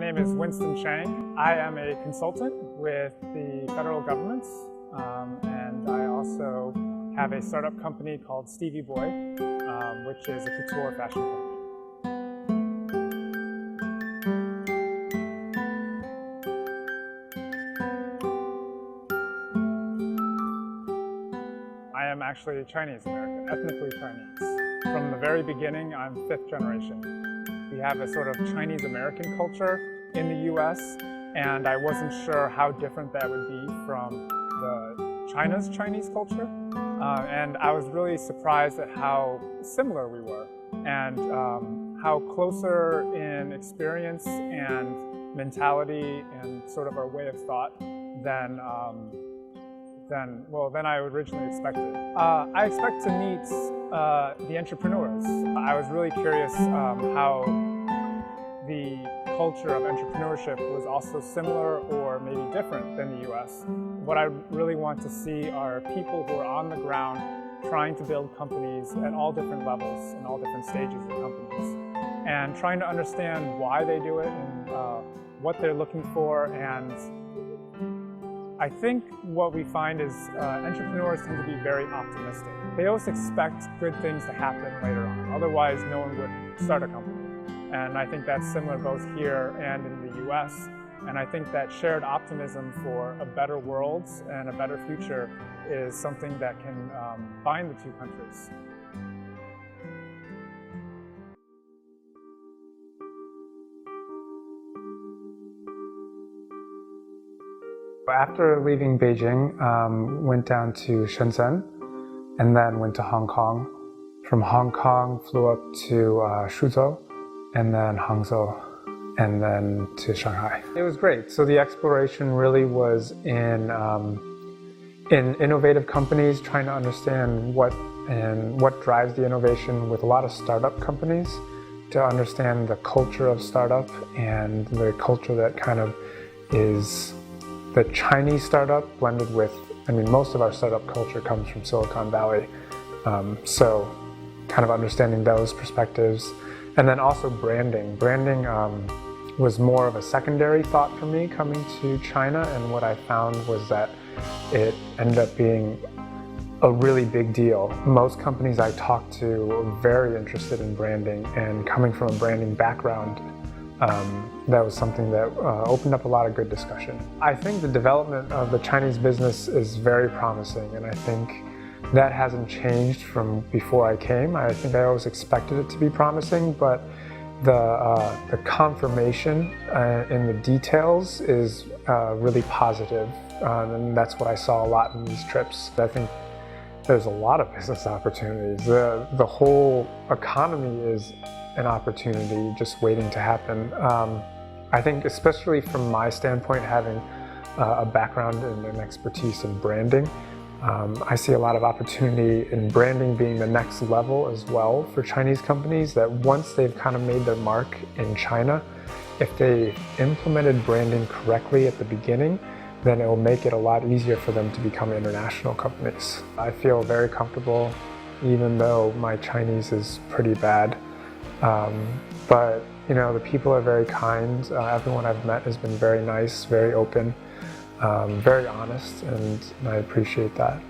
name is Winston Chang. I am a consultant with the federal government, and I also have a startup company called Stevie Boy, which is a couture fashion company. I am actually Chinese American, ethnically Chinese. From the very beginning, I'm 5th generation. We have a sort of Chinese American culture in the US, and I wasn't sure how different that would be from China's Chinese culture. And I was really surprised at how similar we were, and how closer in experience and mentality and sort of our way of thought than I originally expected. I expect to meet the entrepreneurs. I was really curious how the culture of entrepreneurship was also similar or maybe different than the US. What I really want to see are people who are on the ground trying to build companies at all different levels and all different stages of companies, and trying to understand why they do it and what they're looking for. And I think what we find is entrepreneurs tend to be very optimistic. They always expect good things to happen later on, otherwise no one would start a company. And I think that's similar both here and in the US. And I think that shared optimism for a better world and a better future is something that can bind the two countries. After leaving Beijing, went down to Shenzhen and then went to Hong Kong. From Hong Kong, flew up to Suzhou and then Hangzhou and then to Shanghai. It was great. So the exploration really was in innovative companies, trying to understand what drives the innovation with a lot of startup companies, to understand the culture of startup and the culture that kind of is the Chinese startup blended with, most of our startup culture comes from Silicon Valley. So kind of understanding those perspectives. And then also branding. Branding was more of a secondary thought for me coming to China, and what I found was that it ended up being a really big deal. Most companies I talked to were very interested in branding, and coming from a branding background, that was something that opened up a lot of good discussion. I think the development of the Chinese business is very promising, and I think that hasn't changed from before I came. I think I always expected it to be promising, but the confirmation in the details is really positive, and that's what I saw a lot in these trips. I think there's a lot of business opportunities. The whole economy is an opportunity just waiting to happen. I think especially from my standpoint, having a background and an expertise in branding, I see a lot of opportunity in branding being the next level as well for Chinese companies, that once they've kind of made their mark in China, if they implemented branding correctly at the beginning, then it will make it a lot easier for them to become international companies. I feel very comfortable, even though my Chinese is pretty bad. But the people are very kind. Everyone I've met has been very nice, very open, very honest, and I appreciate that.